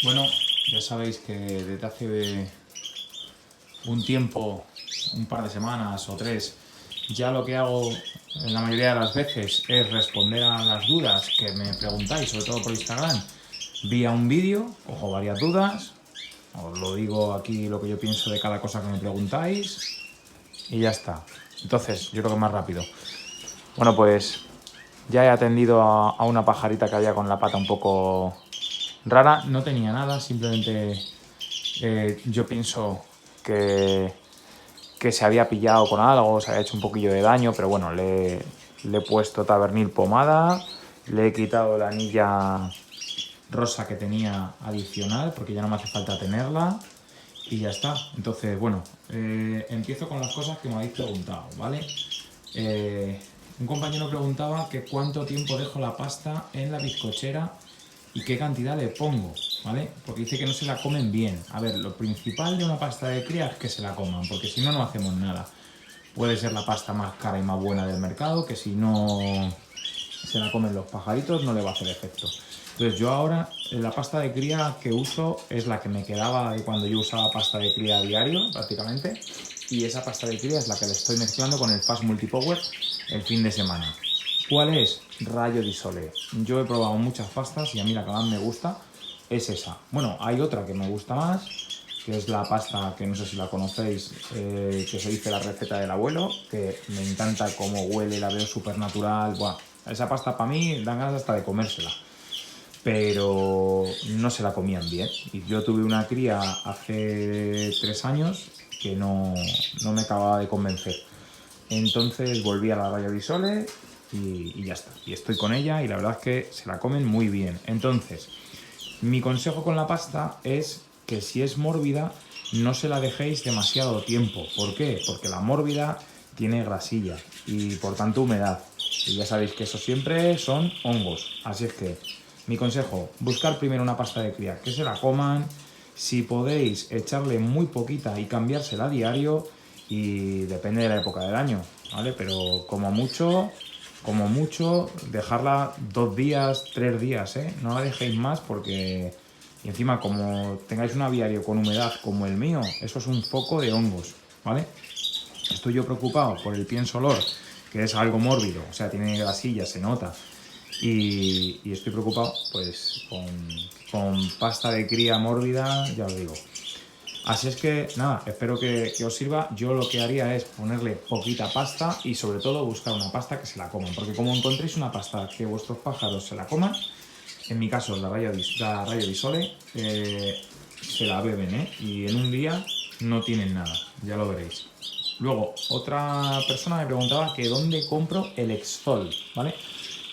Bueno, ya sabéis que desde hace un tiempo, un par de semanas o tres, ya lo que hago en la mayoría de las veces es responder a las dudas que me preguntáis, sobre todo por Instagram, vía un vídeo, cojo varias dudas, os lo digo aquí lo que yo pienso de cada cosa que me preguntáis y ya está. Entonces, yo creo que es más rápido. Bueno, pues ya he atendido a una pajarita que había con la pata un poco rara. No tenía nada, simplemente yo pienso que, que se había pillado con algo, se había hecho un poquillo de daño, pero bueno, le he puesto Tabernil pomada, le he quitado la anilla rosa que tenía adicional, porque ya no me hace falta tenerla, y ya está. Entonces, bueno, empiezo con las cosas que me habéis preguntado, ¿vale? Un compañero preguntaba que cuánto tiempo dejo la pasta en la bizcochera y qué cantidad le pongo, ¿vale? Porque dice que no se la comen bien. A ver, lo principal de una pasta de cría es que se la coman, porque si no, no hacemos nada. Puede ser la pasta más cara y más buena del mercado, que si no se la comen los pajaritos no le va a hacer efecto. Entonces yo ahora la pasta de cría que uso es la que me quedaba de cuando yo usaba pasta de cría a diario prácticamente, y esa pasta de cría es la que le estoy mezclando con el Fast Multipower el fin de semana. ¿Cuál es? Rayo di Sole. Yo he probado muchas pastas y a mí la que más me gusta es esa. Bueno, hay otra que me gusta más, que es la pasta, que no sé si la conocéis, que se dice la receta del abuelo, que me encanta cómo huele, la veo súper natural. Buah, esa pasta para mí dan ganas hasta de comérsela, pero no se la comían bien. Y yo tuve una cría hace 3 años que no me acababa de convencer. Entonces volví a la Rayo di Sole y ya está. Y estoy con ella y la verdad es que se la comen muy bien. Entonces, mi consejo con la pasta es que si es mórbida, no se la dejéis demasiado tiempo. ¿Por qué? Porque la mórbida tiene grasilla y por tanto humedad. Y ya sabéis que eso siempre son hongos. Así es que mi consejo, buscar primero una pasta de cría que se la coman. Si podéis, echarle muy poquita y cambiársela a diario, y depende de la época del año, ¿vale? Pero como mucho, dejarla 2 días, 3 días, ¿eh? No la dejéis más porque, y encima como tengáis un aviario con humedad como el mío, eso es un foco de hongos, ¿vale? Estoy yo preocupado por el pienso olor, que es algo mórbido, o sea, tiene grasilla, se nota. Y estoy preocupado pues con pasta de cría mórbida, ya os digo. Así es que nada, espero que os sirva. Yo lo que haría es ponerle poquita pasta y sobre todo buscar una pasta que se la coman. Porque como encontréis una pasta que vuestros pájaros se la coman, en mi caso la Rayo di Sole, se la beben, ¿eh? Y en un día no tienen nada, ya lo veréis. Luego, otra persona me preguntaba que dónde compro el Exfol, ¿vale?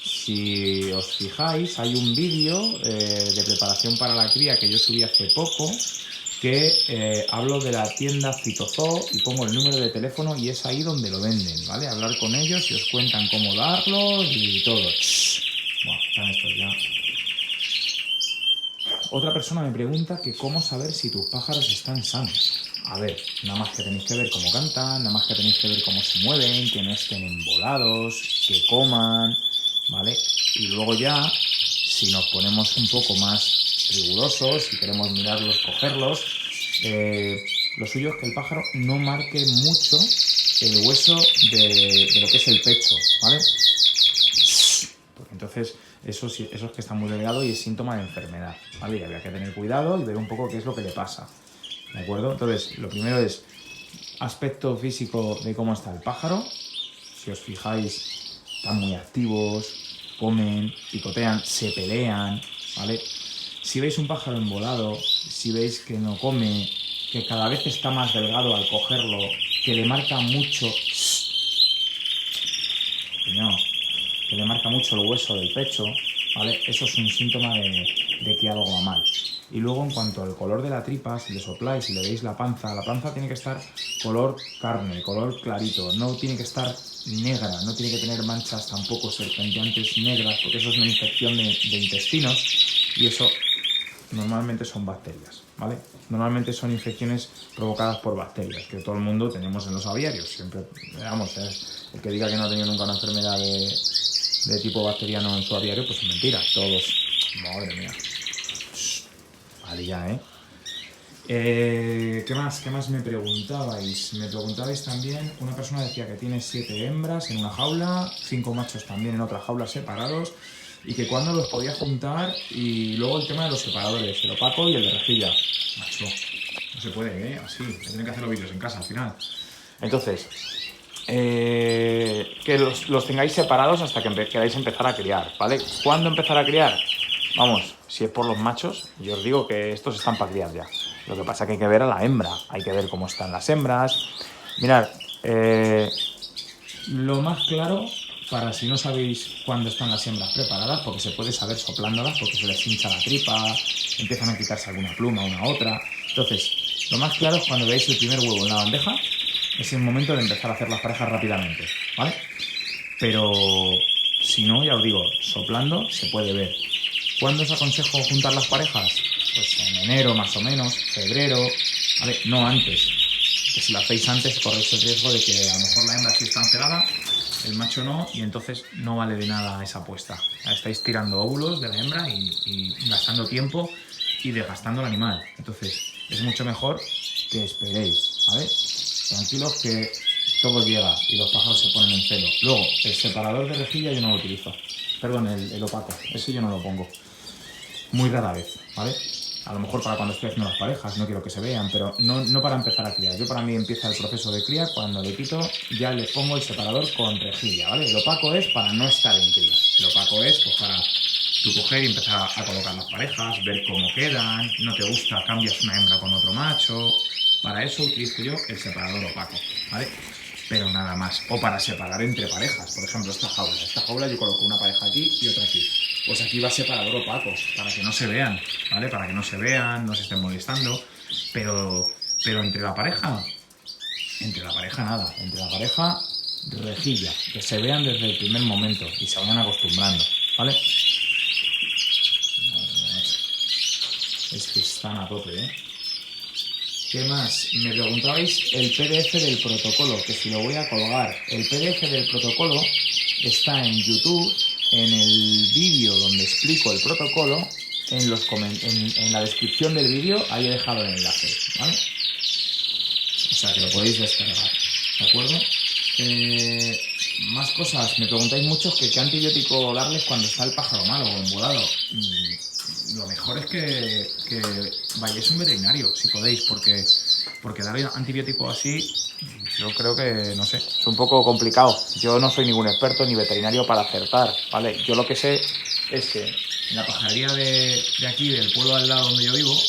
Si os fijáis, hay un vídeo de preparación para la cría que yo subí hace poco, que hablo de la tienda Fitozoo y pongo el número de teléfono y es ahí donde lo venden, ¿vale? Hablar con ellos y os cuentan cómo darlo y todo. Buah, están estos ya. Otra persona me pregunta que cómo saber si tus pájaros están sanos. A ver, nada más que tenéis que ver cómo cantan, nada más que tenéis que ver cómo se mueven, que no estén embolados, que coman, ¿vale? Y luego ya, si nos ponemos un poco más rigurosos, si queremos mirarlos, cogerlos, lo suyo es que el pájaro no marque mucho el hueso de lo que es el pecho, ¿vale? Porque entonces eso es que está muy delgado y es síntoma de enfermedad, ¿vale? Y habría que tener cuidado y ver un poco qué es lo que le pasa, ¿de acuerdo? Entonces, lo primero es aspecto físico de cómo está el pájaro. Si os fijáis, están muy activos, comen, picotean, se pelean, ¿vale? Si veis un pájaro embolado, si veis que no come, que cada vez está más delgado al cogerlo, que le marca mucho, no, que le marca mucho el hueso del pecho, ¿vale? Eso es un síntoma de que algo va mal. Y luego, en cuanto al color de la tripa, si le sopláis y le veis la panza tiene que estar color carne, color clarito, no tiene que estar negra, no tiene que tener manchas tampoco serpenteantes negras, porque eso es una infección de intestinos y eso normalmente son bacterias, ¿vale? Normalmente son infecciones provocadas por bacterias, que todo el mundo tenemos en los aviarios, siempre, vamos, el que diga que no ha tenido nunca una enfermedad de tipo bacteriano en su aviario, pues es mentira, todos, madre mía. Shh, ya, ¿eh? ¿Qué más me preguntabais? Me preguntabais también, una persona decía que tiene 7 hembras en una jaula, 5 machos también en otra jaula separados, y que cuándo los podía juntar, y luego el tema de los separadores, el opaco y el de rejilla. Macho, no se puede, ¿eh? Así, tienen que hacer los vídeos en casa al final. Entonces, que los tengáis separados hasta que queráis empezar a criar, ¿vale? ¿Cuándo empezar a criar? Vamos, si es por los machos, yo os digo que estos están para criar ya. Lo que pasa es que hay que ver a la hembra, hay que ver cómo están las hembras. Mirad, lo más claro, para si no sabéis cuándo están las hembras preparadas, porque se puede saber soplándolas, porque se les hincha la tripa, empiezan a quitarse alguna pluma una a otra. Entonces, lo más claro es cuando veis el primer huevo en la bandeja, es el momento de empezar a hacer las parejas rápidamente, ¿vale? Pero si no, ya os digo, soplando se puede ver. ¿Cuándo os aconsejo juntar las parejas? Pues en enero más o menos, febrero, ¿vale? No antes. Que si lo hacéis antes corréis el riesgo de que a lo mejor la hembra sí está encelada, el macho no, y entonces no vale de nada esa apuesta. Estáis tirando óvulos de la hembra y gastando tiempo y desgastando al animal. Entonces es mucho mejor que esperéis, ¿vale? Tranquilos que todo llega y los pájaros se ponen en celo. Luego, el separador de rejilla yo no lo utilizo. Perdón, el opaco, ese yo no lo pongo. Muy rara vez, ¿vale? A lo mejor para cuando estoy haciendo las parejas, no quiero que se vean, pero no para empezar a criar. Yo para mí empieza el proceso de cría cuando le quito, ya le pongo el separador con rejilla, ¿vale? El opaco es para no estar en cría. El opaco es pues para tú coger y empezar a colocar las parejas, ver cómo quedan, no te gusta, cambias una hembra con otro macho. Para eso utilizo yo el separador opaco, ¿vale? Pero nada más. O para separar entre parejas. Por ejemplo, esta jaula. Esta jaula yo coloco una pareja aquí y otra aquí. Pues aquí va separador opaco, para que no se vean, ¿vale? Para que no se vean, no se estén molestando. Pero entre la pareja nada. Entre la pareja, rejilla. Que se vean desde el primer momento y se vayan acostumbrando, ¿vale? Es que están a tope, ¿eh? ¿Qué más? Me preguntabais el PDF del protocolo, que si lo voy a colgar. El PDF del protocolo está en YouTube, en el vídeo donde explico el protocolo, en la descripción del vídeo, ahí he dejado el enlace, ¿vale? O sea que lo podéis descargar, ¿de acuerdo? Más cosas. Me preguntáis mucho que qué antibiótico darles cuando está el pájaro malo o embolado. Lo mejor es que vayáis a un veterinario, si podéis, porque dar antibiótico así, yo creo que, no sé, es un poco complicado. Yo no soy ningún experto ni veterinario para acertar, ¿vale? Yo lo que sé es que en la pajarería de aquí, del pueblo al lado donde yo vivo,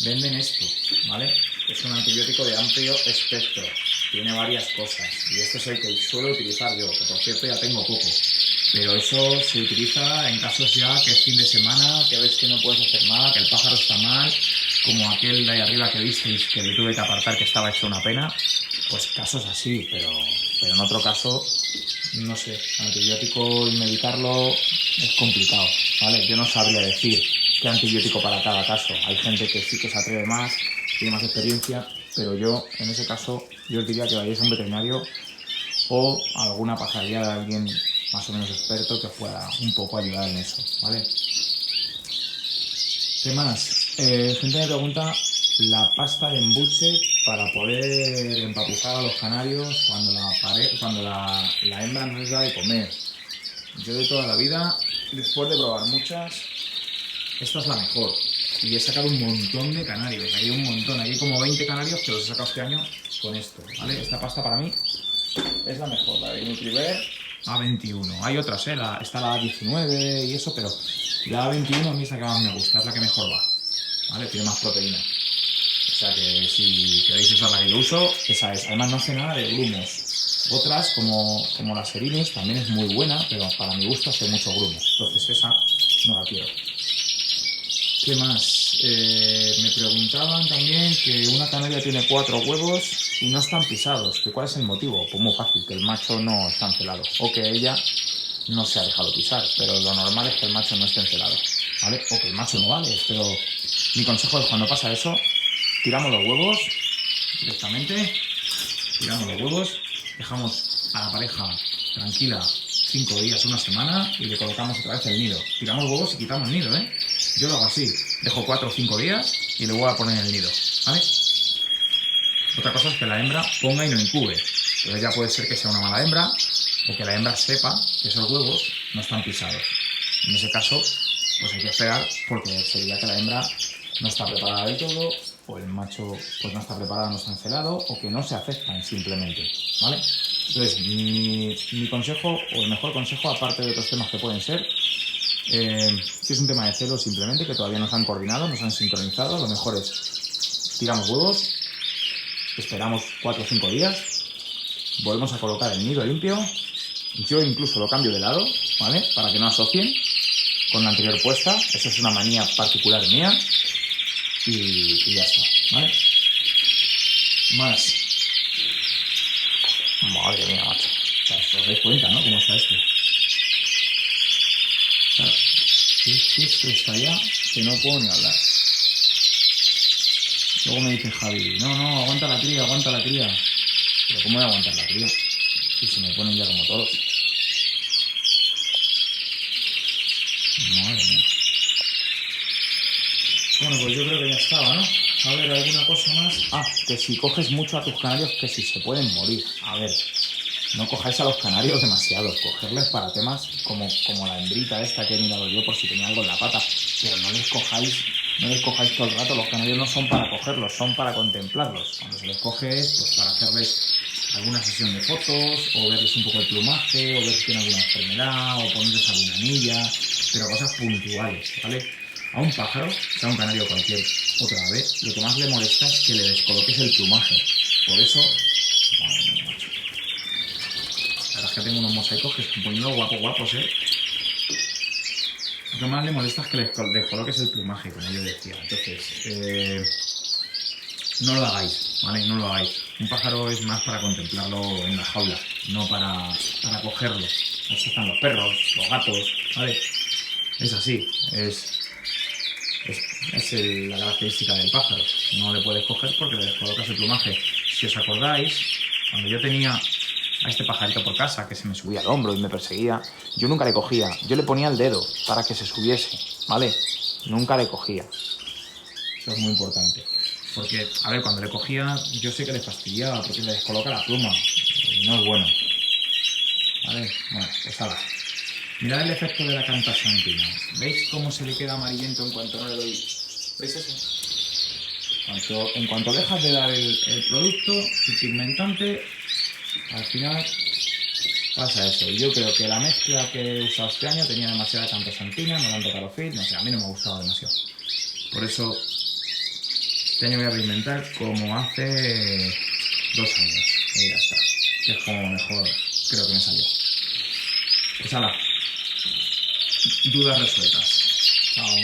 venden esto, ¿vale? Es un antibiótico de amplio espectro, tiene varias cosas, y este es el que suelo utilizar yo, que por cierto ya tengo poco. Pero eso se utiliza en casos ya que es fin de semana, que ves que no puedes hacer nada, que el pájaro está mal, como aquel de ahí arriba que visteis que le tuve que apartar que estaba hecho una pena. Pues casos así, pero en otro caso, no sé, antibiótico y medicarlo es complicado, ¿vale? Yo no sabría decir qué antibiótico para cada caso. Hay gente que sí que se atreve más, tiene más experiencia, pero yo, en ese caso, yo os diría que vayáis a un veterinario o a alguna pajarería de alguien más o menos experto que pueda un poco ayudar en eso, ¿vale? ¿Qué más? Gente me pregunta la pasta de embuche para poder empapizar a los canarios cuando la hembra no les da de comer. Yo de toda la vida, después de probar muchas, esta es la mejor. Y he sacado un montón de canarios, hay un montón, hay como 20 canarios que los he sacado este año con esto, ¿vale? Esta pasta para mí es la mejor, la de Nutriver A21. Hay otras, está la A19 y eso, pero la A21 a mí es la que más me gusta, es la que mejor va, ¿vale? Tiene más proteína. O sea que si queréis usar la que yo uso, esa es. Además no hace nada de grumos. Otras, como la Serinus, también es muy buena, pero para mi gusto hace mucho grumos. Entonces esa no la quiero. ¿Qué más? Me preguntaban también que una canaria tiene 4 huevos y no están pisados. ¿Que ¿Cuál es el motivo? Pues muy fácil, que el macho no está encelado. O que ella no se ha dejado pisar. Pero lo normal es que el macho no esté encelado, ¿vale? O que el macho no vale. Pero mi consejo es cuando pasa eso, tiramos los huevos directamente. Tiramos los huevos, dejamos a la pareja tranquila 5 días, una semana y le colocamos otra vez el nido. Tiramos huevos y quitamos nido, ¿eh? Yo lo hago así, dejo 4 o 5 días y le voy a poner en el nido, ¿vale? Otra cosa es que la hembra ponga y no incube. Entonces ya puede ser que sea una mala hembra o que la hembra sepa que esos huevos no están pisados. En ese caso, pues hay que esperar porque sería que la hembra no está preparada del todo o el macho pues no está preparado, no está encelado o que no se aceptan simplemente, ¿vale? Entonces, mi consejo o el mejor consejo, aparte de otros temas que pueden ser, si es un tema de celos simplemente que todavía no se han coordinado, no se han sincronizado, lo mejor es tiramos huevos, esperamos 4 o 5 días, volvemos a colocar el nido limpio, yo incluso lo cambio de lado, ¿vale? Para que no asocien con la anterior puesta, eso es una manía particular mía y ya está, ¿vale? Más. Madre mía, macho. Os dais cuenta, ¿no? Cómo está esto. Claro, esto está ya que no puedo ni hablar. Luego me dice Javi, no, aguanta la cría. Pero ¿cómo voy a aguantar la cría? Si se me ponen ya como todos. Madre mía. Bueno, pues yo creo que ya estaba, ¿no? A ver, ¿alguna cosa más? Ah, que si coges mucho a tus canarios, que si se pueden morir. A ver, no cojáis a los canarios demasiado. Cogerles para temas como la hembrita esta que he mirado yo por si tenía algo en la pata. Pero no les cojáis todo el rato. Los canarios no son para cogerlos, son para contemplarlos. Cuando se les coge es pues para hacerles alguna sesión de fotos, o verles un poco el plumaje, o ver si tiene alguna enfermedad, o ponerles alguna anilla, pero cosas puntuales, ¿vale? A un pájaro, sea un canario o cualquier otra ave, lo que más le molesta es que le descoloques el plumaje. Por eso, madre mía, macho. La verdad es que tengo unos mosaicos que están poniendo guapos, ¿eh? Lo que más le molesta es que le descoloques el plumaje, como yo decía. Entonces, no lo hagáis, ¿vale? No lo hagáis. Un pájaro es más para contemplarlo en la jaula, no para cogerlo. Así están los perros, los gatos, ¿vale? Es así, es la característica del pájaro. No le puedes coger porque le descolocas el plumaje. Si os acordáis, cuando yo tenía a este pajarito por casa que se me subía al hombro y me perseguía, yo nunca le cogía, yo le ponía el dedo para que se subiese, ¿vale? Nunca le cogía. Eso es muy importante. Porque, a ver, cuando le cogía, yo sé que le fastidiaba porque le descoloca la pluma. Y no es bueno. ¿Vale? Bueno, pues ahora. Mirad el efecto de la cantasantina. ¿Veis cómo se le queda amarillento en cuanto no le doy? ¿Veis eso? En cuanto dejas de dar el producto, el pigmentante, al final pasa eso. Y yo creo que la mezcla que he usado este año tenía demasiada cantasantina, no tanto Carofil, no sé, a mí no me ha gustado demasiado. Por eso este año voy a pigmentar como hace 2 años. Y ya está. Que es como mejor creo que me salió. Pues hala. Dudas resueltas. Chao.